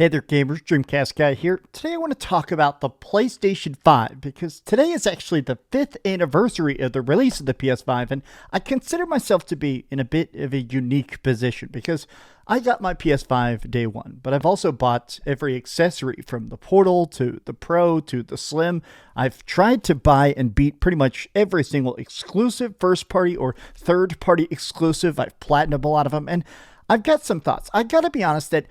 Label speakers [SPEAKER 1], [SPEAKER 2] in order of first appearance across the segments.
[SPEAKER 1] Hey there gamers, DreamcastGuy here. Today I want to talk about the PlayStation 5 because today is actually the 5th anniversary of the release of the PS5, and I consider myself to be in a bit of a unique position because I got my PS5 day one, but I've also bought every accessory from the Portal to the Pro to the Slim. I've tried to buy and beat pretty much every single exclusive first-party or third-party exclusive. I've platinumed a lot of them, and I've got some thoughts. I gotta be honest that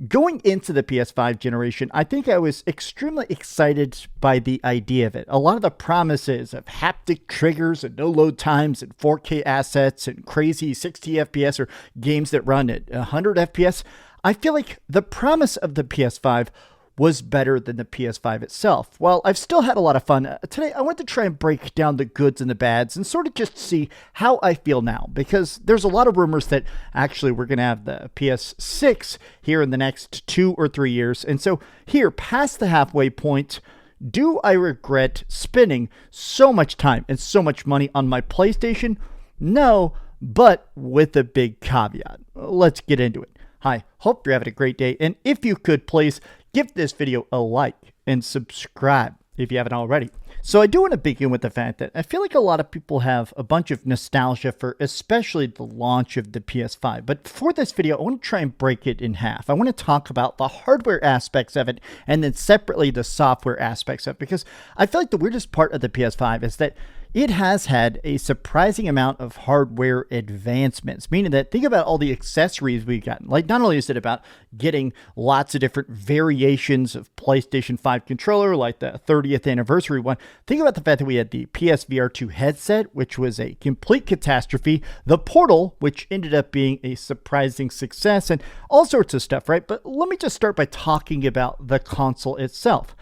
[SPEAKER 1] going into the PS5 generation, I think I was extremely excited by the idea of it. A lot of the promises of haptic triggers and no load times and 4K assets and crazy 60 FPS or games that run at 100 FPS, I feel like the promise of the PS5 was better than the PS5 itself. While I've still had a lot of fun, today I want to try and break down the goods and the bads and sort of just see how I feel now, because there's a lot of rumors that actually we're going to have the PS6 here in the next 2 or 3 years. And so here, past the halfway point, do I regret spending so much time and so much money on my PlayStation? No, but with a big caveat. Let's get into it. Hi, hope you're having a great day, and if you could please give this video a like and subscribe if you haven't already. So I do want to begin with the fact that I feel like a lot of people have a bunch of nostalgia for especially the launch of the PS5. But for this video, I want to try and break it in half. I want to talk about the hardware aspects of it and then separately the software aspects of it, because I feel like the weirdest part of the PS5 is that it has had a surprising amount of hardware advancements, meaning that think about all the accessories we've gotten. Like, not only is it about getting lots of different variations of PlayStation 5 controller, like the 30th anniversary one, think about the fact that we had the PSVR 2 headset, which was a complete catastrophe, the Portal, which ended up being a surprising success, and all sorts of stuff, right? But let me just start by talking about the console itself.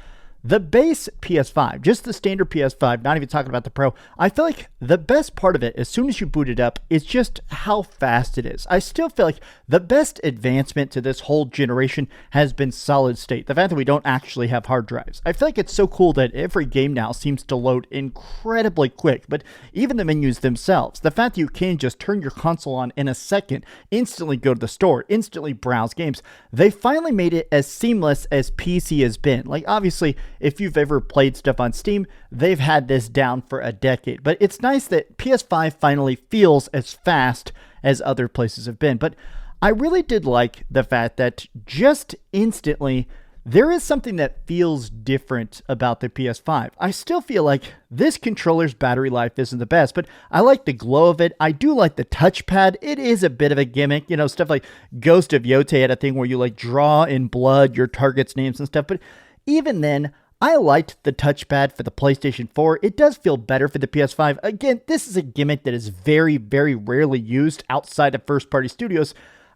[SPEAKER 1] The base PS5, just the standard PS5, not even talking about the Pro, I feel like the best part of it, as soon as you boot it up, is just how fast it is. I still feel like the best advancement to this whole generation has been solid state. The fact that we don't actually have hard drives. I feel like it's so cool that every game now seems to load incredibly quick, but even the menus themselves, the fact that you can just turn your console on in a second, instantly go to the store, instantly browse games, they finally made it as seamless as PC has been. Like, obviously, if you've ever played stuff on Steam, they've had this down for a decade. But it's nice that PS5 finally feels as fast as other places have been. But I really did like the fact that just instantly, there is something that feels different about the PS5. I still feel like this controller's battery life isn't the best, but I like the glow of it. I do like the touchpad. It is a bit of a gimmick. You know, stuff like Ghost of Yotei had a thing where you like draw in blood your target's names and stuff. But even then, I liked the touchpad for the PlayStation 4. It does feel better for the PS5. Again, this is a gimmick that is very, very rarely used outside of first-party studios.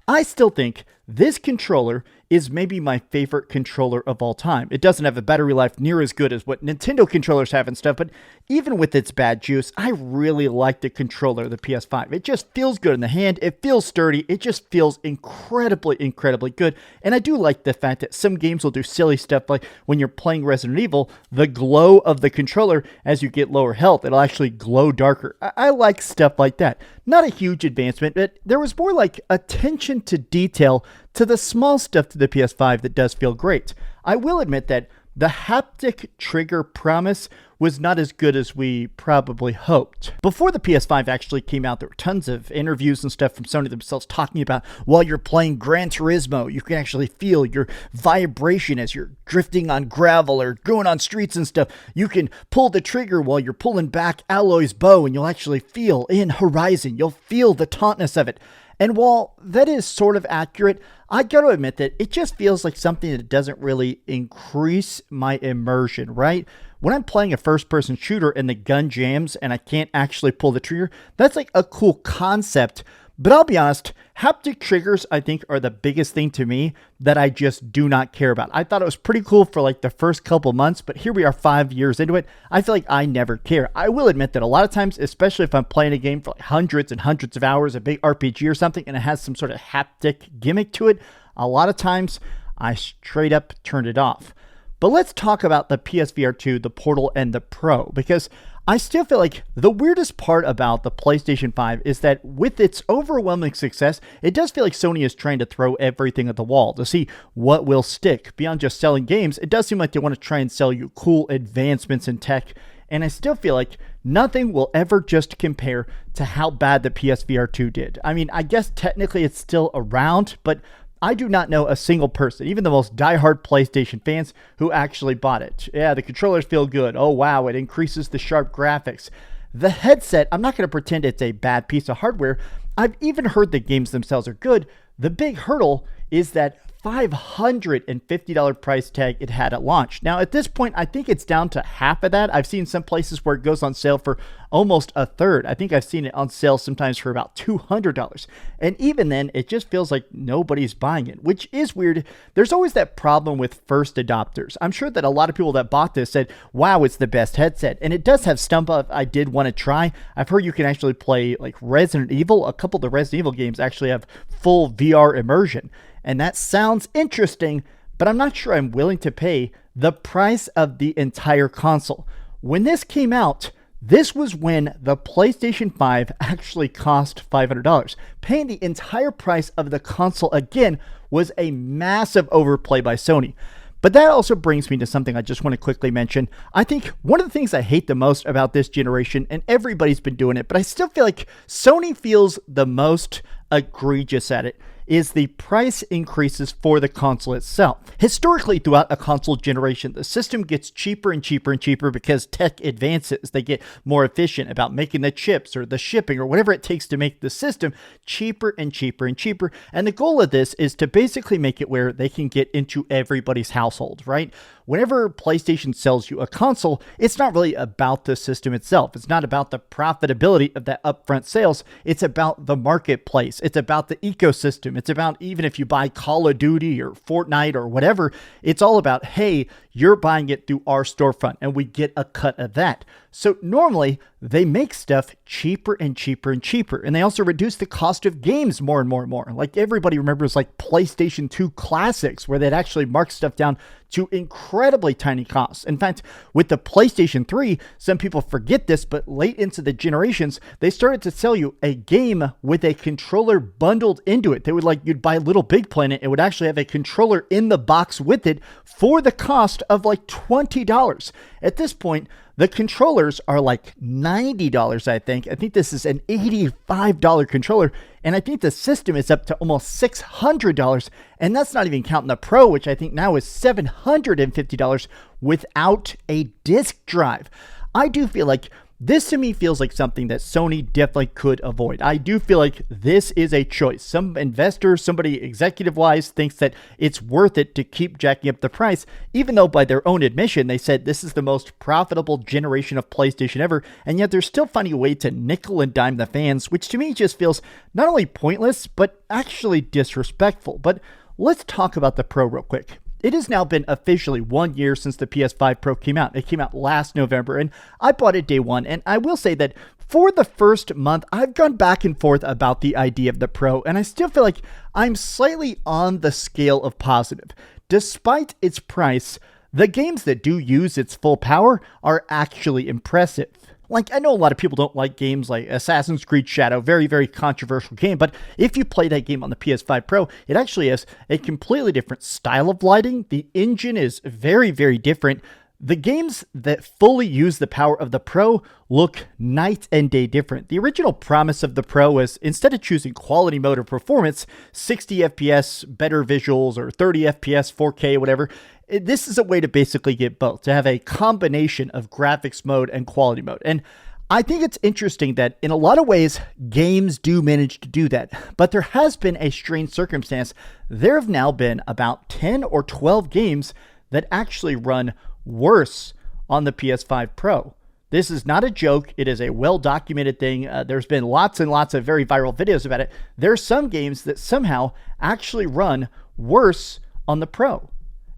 [SPEAKER 1] I still think this controller is maybe my favorite controller of all time. It doesn't have a battery life near as good as what Nintendo controllers have and stuff, but even with its bad juice, I really like the controller, the PS5. It just feels good in the hand. It feels sturdy. It just feels incredibly, incredibly good. And I do like the fact that some games will do silly stuff, like when you're playing Resident Evil, the glow of the controller, as you get lower health, it'll actually glow darker. I like stuff like that. Not a huge advancement, but there was more like attention to detail to the small stuff to the PS5 that does feel great. I will admit that the haptic trigger promise was not as good as we probably hoped. Before the PS5 actually came out, there were tons of interviews and stuff from Sony themselves talking about while you're playing Gran Turismo, you can actually feel your vibration as you're drifting on gravel or going on streets and stuff. You can pull the trigger while you're pulling back Aloy's bow, and you'll actually feel in Horizon, you'll feel the tautness of it. And while that is sort of accurate, I gotta admit that it just feels like something that doesn't really increase my immersion, right? When I'm playing a first-person shooter and the gun jams and I can't actually pull the trigger, that's like a cool concept. But I'll be honest, haptic triggers, I think, are the biggest thing to me that I just do not care about. I thought it was pretty cool for like the first couple months, but here we are 5 years into it. I feel like I never care. I will admit that a lot of times, especially if I'm playing a game for like hundreds and hundreds of hours, a big RPG or something, and it has some sort of haptic gimmick to it, a lot of times I straight up turn it off. But let's talk about the PSVR 2, the Portal, and the Pro, because I still feel like the weirdest part about the PlayStation 5 is that with its overwhelming success, it does feel like Sony is trying to throw everything at the wall to see what will stick. Beyond just selling games, it does seem like they want to try and sell you cool advancements in tech, and I still feel like nothing will ever just compare to how bad the PSVR 2 did. I mean, I guess technically it's still around, but I do not know a single person, even the most diehard PlayStation fans, who actually bought it. Yeah, the controllers feel good. Oh, wow, it increases the sharp graphics. The headset, I'm not going to pretend it's a bad piece of hardware. I've even heard the games themselves are good. The big hurdle is that $550 price tag it had at launch. Now, at this point, I think it's down to half of that. I've seen some places where it goes on sale for almost a third. I think I've seen it on sale sometimes for about $200. And even then, it just feels like nobody's buying it, which is weird. There's always that problem with first adopters. I'm sure that a lot of people that bought this said, wow, it's the best headset. And it does have stuff I did want to try. I've heard you can actually play like Resident Evil. A couple of the Resident Evil games actually have full VR immersion. And that sounds interesting, but I'm not sure I'm willing to pay the price of the entire console. When this came out, this was when the PlayStation 5 actually cost $500. Paying the entire price of the console again was a massive overplay by Sony. But that also brings me to something I just want to quickly mention. I think one of the things I hate the most about this generation, and everybody's been doing it, but I still feel like Sony feels the most egregious at it, is the price increases for the console itself. Historically, throughout a console generation, the system gets cheaper and cheaper and cheaper because tech advances. They get more efficient about making the chips or the shipping or whatever it takes to make the system cheaper and cheaper and cheaper. And the goal of this is to basically make it where they can get into everybody's household, right? Whenever PlayStation sells you a console, it's not really about the system itself. It's not about the profitability of that upfront sales. It's about the marketplace. It's about the ecosystem. It's about, even if you buy Call of Duty or Fortnite or whatever, it's all about, hey, you're buying it through our storefront and we get a cut of that. So normally they make stuff cheaper and cheaper and cheaper. And they also reduce the cost of games more and more and more. Like everybody remembers like PlayStation 2 classics where they'd actually mark stuff down to incredibly tiny costs. In fact, with the PlayStation 3, some people forget this, but late into the generations, they started to sell you a game with a controller bundled into it. They would you'd buy Little Big Planet, it would actually have a controller in the box with it for the cost of like $20. At this point, the controllers are like $90, I think. I think this is an $85 controller, and I think the system is up to almost $600, and that's not even counting the Pro, which I think now is $750 without a disc drive. I do feel like this to me feels like something that Sony definitely could avoid. I do feel like this is a choice. Some investor, somebody executive-wise, thinks that it's worth it to keep jacking up the price, even though by their own admission, they said this is the most profitable generation of PlayStation ever, and yet they're still finding a way to nickel and dime the fans, which to me just feels not only pointless, but actually disrespectful. But let's talk about the Pro real quick. It has now been officially 1 year since the PS5 Pro came out. It came out last November, and I bought it day one. And I will say that for the first month, I've gone back and forth about the idea of the Pro, and I still feel like I'm slightly on the scale of positive. Despite its price, the games that do use its full power are actually impressive. Like, I know a lot of people don't like games like Assassin's Creed Shadow, very, very controversial game, but if you play that game on the PS5 Pro, it actually has a completely different style of lighting. The engine is very, very different. The games that fully use the power of the Pro look night and day different. The original promise of the Pro was, instead of choosing quality mode or performance, 60 FPS, better visuals, or 30 FPS, 4K, whatever, this is a way to basically get both, to have a combination of graphics mode and quality mode. And I think it's interesting that in a lot of ways, games do manage to do that. But there has been a strange circumstance. There have now been about 10 or 12 games that actually run worse on the PS5 Pro. This is not a joke. It is a well-documented thing. There's been lots and lots of very viral videos about it. There are some games that somehow actually run worse on the Pro.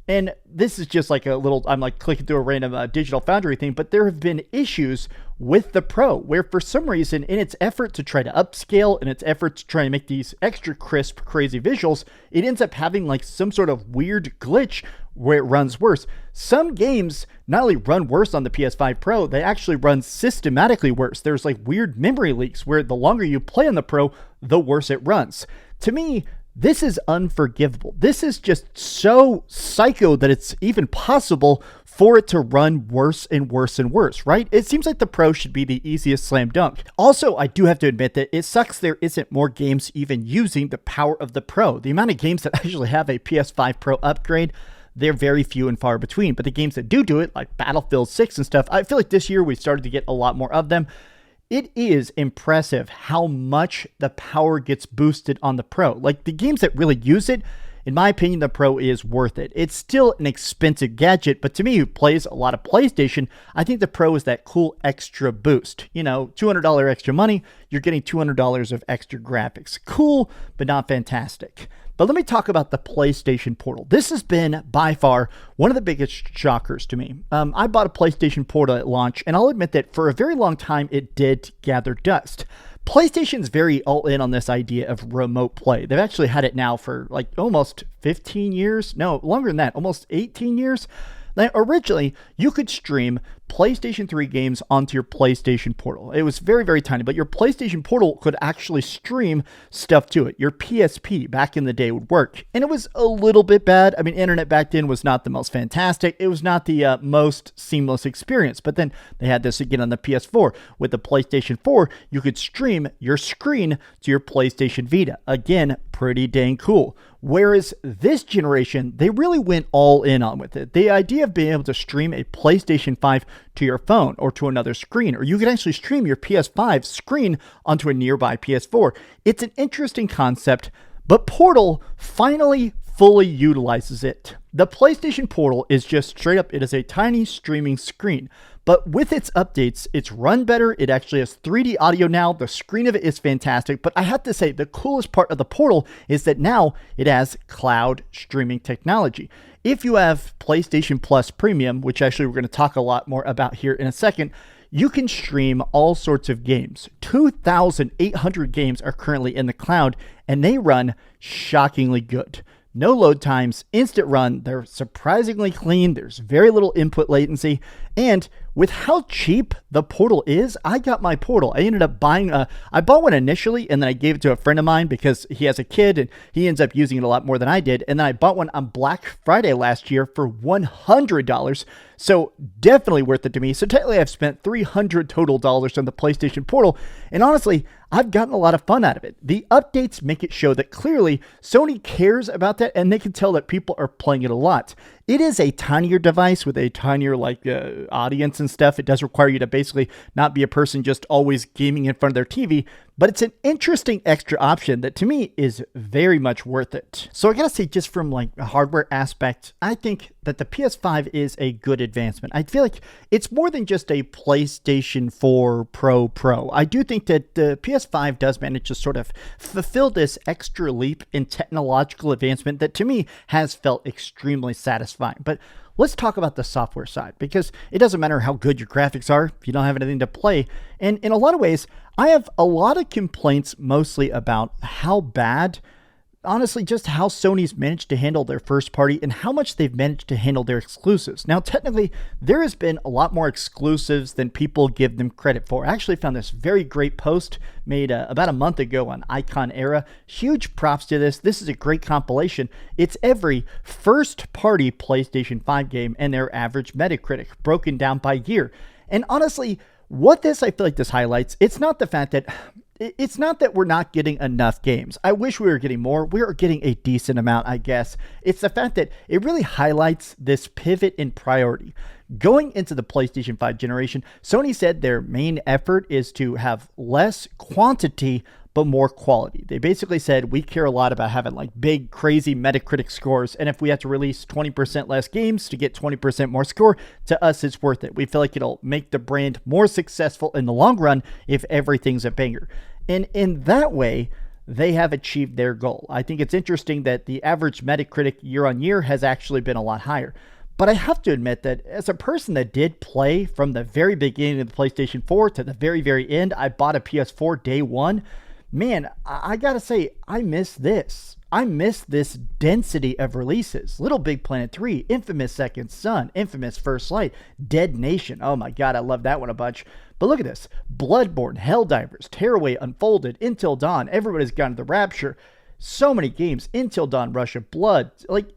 [SPEAKER 1] And this is just like a little, I'm like clicking through a random Digital Foundry thing, but there have been issues with the Pro where for some reason in its effort to try to upscale, in its effort to try and make these extra crisp, crazy visuals, it ends up having like some sort of weird glitch where it runs worse. Some games not only run worse on the PS5 Pro, they actually run systematically worse. There's like weird memory leaks where the longer you play on the Pro, the worse it runs. To me, this is unforgivable. This is just so psycho that it's even possible for it to run worse and worse and worse, right? It seems like the Pro should be the easiest slam dunk. Also, I do have to admit that it sucks there isn't more games even using the power of the Pro. The amount of games that actually have a PS5 Pro upgrade, they're very few and far between. But the games that do it, like Battlefield 6 and stuff, I feel like this year we started to get a lot more of them. It is impressive how much the power gets boosted on the Pro. Like the games that really use it, in my opinion, the Pro is worth it. It's still an expensive gadget, but to me, who plays a lot of PlayStation, I think the Pro is that cool extra boost. You know, $200 extra money, you're getting $200 of extra graphics. Cool, but not fantastic. But let me talk about the PlayStation Portal. This has been, by far, one of the biggest shockers to me. I bought a PlayStation Portal at launch, and I'll admit that for a very long time, it did gather dust. PlayStation's very all in on this idea of remote play. They've actually had it now for like almost 15 years. No, longer than that, almost 18 years. Now, originally, you could stream PlayStation 3 games onto your PlayStation Portal. It was very, very tiny, but your PlayStation Portal could actually stream stuff to it. Your PSP back in the day would work, and it was a little bit bad. I mean, internet back then was not the most fantastic. It was not the most seamless experience, but then they had this again on the PS4. With the PlayStation 4, you could stream your screen to your PlayStation Vita. Again, pretty dang cool. Whereas this generation, they really went all in on with it. The idea of being able to stream a PlayStation 5 to your phone or to another screen, or you can actually stream your PS5 screen onto a nearby PS4. It's an interesting concept, but Portal finally fully utilizes it. The PlayStation Portal is just straight up, it is a tiny streaming screen. But with its updates, it's run better. It actually has 3D audio now. The screen of it is fantastic. But I have to say, the coolest part of the Portal is that now it has cloud streaming technology. If you have PlayStation Plus Premium, which actually we're going to talk a lot more about here in a second, you can stream all sorts of games. 2,800 games are currently in the cloud, and they run shockingly good. No load times, instant run, they're surprisingly clean, there's very little input latency, and with how cheap the Portal is, I got my Portal. I ended up buying I bought one initially, and then I gave it to a friend of mine because he has a kid, and he ends up using it a lot more than I did, and then I bought one on Black Friday last year for $100, so definitely worth it to me. So technically I've spent $300 total on the PlayStation Portal, and honestly, I've gotten a lot of fun out of it. The updates make it show that clearly Sony cares about that, and they can tell that people are playing it a lot. It is a tinier device with a tinier audience and stuff. It does require you to basically not be a person just always gaming in front of their TV, but it's an interesting extra option that to me is very much worth it. So I gotta say, just from like a hardware aspect, I think that the PS5 is a good advancement. I feel like it's more than just a PlayStation 4 Pro. I do think that the PS5 does manage to sort of fulfill this extra leap in technological advancement that to me has felt extremely satisfying. But let's talk about the software side, because it doesn't matter how good your graphics are if you don't have anything to play. And in a lot of ways, I have a lot of complaints mostly about how bad, honestly, just how Sony's managed to handle their first party and how much they've managed to handle their exclusives. Now, technically, there has been a lot more exclusives than people give them credit for. I actually found this very great post made about a month ago on Icon Era. Huge props to this. This is a great compilation. It's every first-party PlayStation 5 game and their average Metacritic, broken down by year. And honestly, what I feel like this highlights, it's not that we're not getting enough games. I wish we were getting more. We are getting a decent amount, I guess. It's the fact that it really highlights this pivot in priority. Going into the PlayStation 5 generation, Sony said their main effort is to have less quantity but more quality. They basically said, we care a lot about having like big, crazy Metacritic scores, and if we have to release 20% less games to get 20% more score, to us it's worth it. We feel like it'll make the brand more successful in the long run if everything's a banger. And in that way, they have achieved their goal. I think it's interesting that the average Metacritic year on year has actually been a lot higher. But I have to admit that as a person that did play from the very beginning of the PlayStation 4 to the very, very end, I bought a PS4 day one. Man, I gotta say, I miss this. I miss this density of releases. Little Big Planet 3, Infamous Second Son, Infamous First Light, Dead Nation. Oh my god, I love that one a bunch. But look at this. Bloodborne, Helldivers, Tearaway Unfolded, Until Dawn, Everybody's Gone to the Rapture. So many games. Until Dawn, Russia, Blood. Like,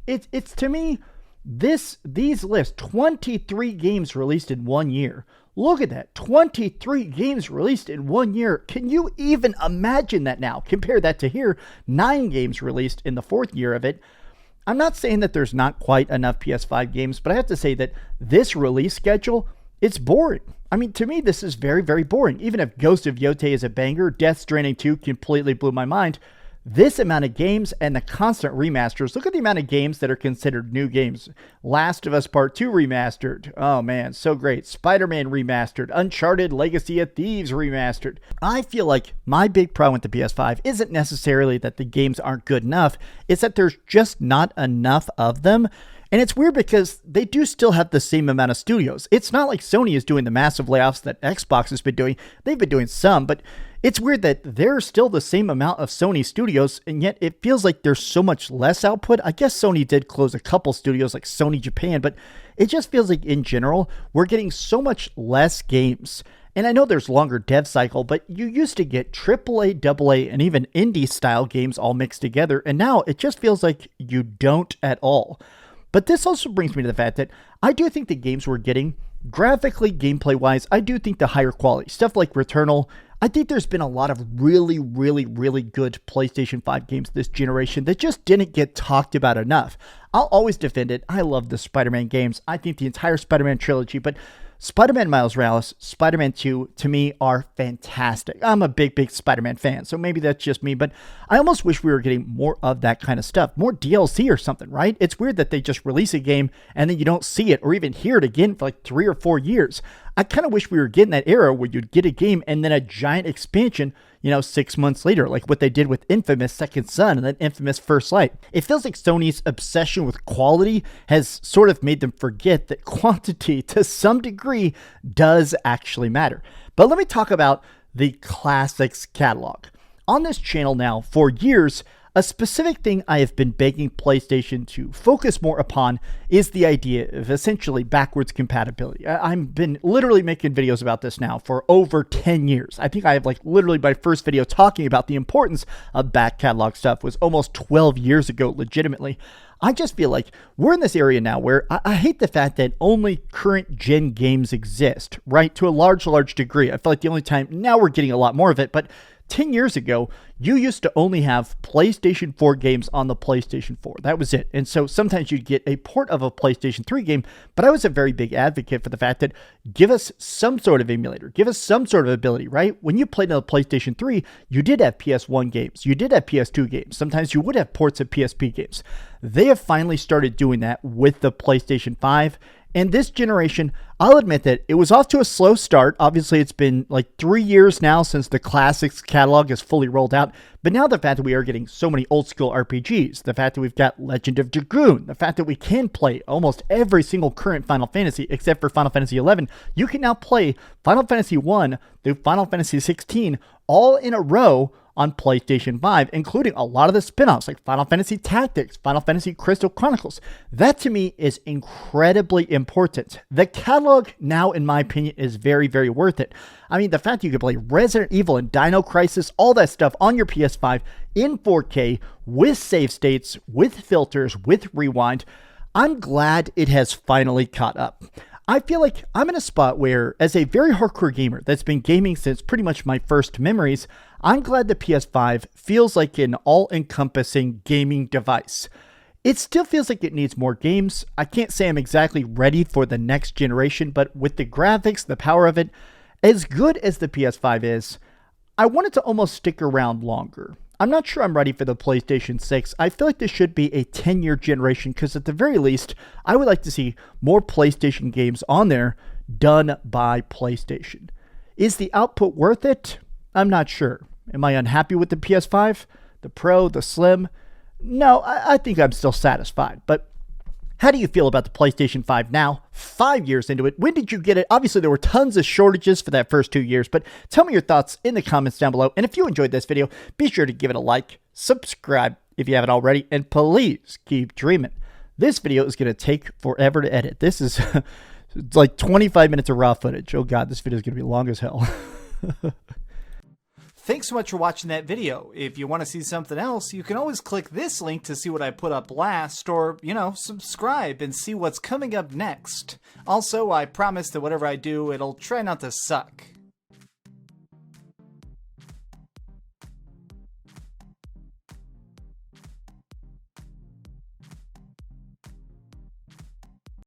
[SPEAKER 1] it's to me, these lists, 23 games released in 1 year. Look at that. 23 games released in 1 year. Can you even imagine that now? Compare that to here. 9 games released in the 4th year of it. I'm not saying that there's not quite enough PS5 games, but I have to say that this release schedule, it's boring. I mean, to me, this is very, very boring. Even if Ghost of Yotei is a banger, Death Stranding 2 completely blew my mind. This amount of games and the constant remasters. Look at the amount of games that are considered new games. Last of Us Part 2 remastered. Oh man, so great. Spider-Man remastered. Uncharted Legacy of Thieves remastered. I feel like my big problem with the PS5 isn't necessarily that the games aren't good enough. It's that there's just not enough of them. And it's weird because they do still have the same amount of studios. It's not like Sony is doing the massive layoffs that Xbox has been doing. They've been doing some, but it's weird that there's still the same amount of Sony studios, and yet it feels like there's so much less output. I guess Sony did close a couple studios like Sony Japan, but it just feels like in general, we're getting so much less games. And I know there's longer dev cycle, but you used to get AAA, AA, and even indie style games all mixed together, and now it just feels like you don't at all. But this also brings me to the fact that I do think the games we're getting, graphically, gameplay-wise, I do think the higher quality. Stuff like Returnal, I think there's been a lot of really, really, really good PlayStation 5 games this generation that just didn't get talked about enough. I'll always defend it. I love the Spider-Man games. I think the entire Spider-Man trilogy, but Spider-Man Miles Morales, Spider-Man 2, to me, are fantastic. I'm a big, big Spider-Man fan, so maybe that's just me, but I almost wish we were getting more of that kind of stuff. More DLC or something, right? It's weird that they just release a game and then you don't see it or even hear it again for like 3 or 4 years. I kind of wish we were getting that era where you'd get a game and then a giant expansion, 6 months later, like what they did with Infamous Second Son and then Infamous First Light. It feels like Sony's obsession with quality has sort of made them forget that quantity, to some degree, does actually matter. But let me talk about the Classics catalog. On this channel now, for years, a specific thing I have been begging PlayStation to focus more upon is the idea of essentially backwards compatibility. I've been literally making videos about this now for over 10 years. I think I have literally my first video talking about the importance of back catalog stuff was almost 12 years ago, legitimately. I just feel like we're in this area now where I hate the fact that only current gen games exist, right? To a large degree. I feel like the only time, now we're getting a lot more of it, but 10 years ago, you used to only have PlayStation 4 games on the PlayStation 4. That was it. And so sometimes you'd get a port of a PlayStation 3 game, but I was a very big advocate for the fact that give us some sort of emulator, give us some sort of ability, right? When you played on the PlayStation 3, you did have PS1 games, you did have PS2 games, sometimes you would have ports of PSP games. They have finally started doing that with the PlayStation 5. And this generation, I'll admit that it was off to a slow start. Obviously, it's been 3 years now since the Classics catalog is fully rolled out. But now the fact that we are getting so many old school RPGs, the fact that we've got Legend of Dragoon, the fact that we can play almost every single current Final Fantasy except for Final Fantasy XI, you can now play Final Fantasy 1 through Final Fantasy 16 all in a row on PlayStation 5, including a lot of the spin-offs like Final Fantasy Tactics, Final Fantasy Crystal Chronicles. That to me is incredibly important. The catalog now, in my opinion, is very, very worth it. I mean, the fact that you can play Resident Evil and Dino Crisis, all that stuff on your PS5 in 4K with save states, with filters, with rewind, I'm glad it has finally caught up. I feel like I'm in a spot where, as a very hardcore gamer that's been gaming since pretty much my first memories, I'm glad the PS5 feels like an all-encompassing gaming device. It still feels like it needs more games. I can't say I'm exactly ready for the next generation, but with the graphics, the power of it, as good as the PS5 is, I want it to almost stick around longer. I'm not sure I'm ready for the PlayStation 6. I feel like this should be a 10-year generation because at the very least, I would like to see more PlayStation games on there done by PlayStation. Is the output worth it? I'm not sure. Am I unhappy with the PS5? The Pro, the Slim? No, I think I'm still satisfied. But how do you feel about the PlayStation 5 now, 5 years into it? When did you get it? Obviously, there were tons of shortages for that first 2 years, but tell me your thoughts in the comments down below. And if you enjoyed this video, be sure to give it a like, subscribe, if you haven't already, and please keep dreaming. This video is going to take forever to edit. This is it's like 25 minutes of raw footage. Oh God, this video is going to be long as hell. Thanks so much for watching that video. If you want to see something else, you can always click this link to see what I put up last, or, subscribe and see what's coming up next. Also, I promise that whatever I do, it'll try not to suck.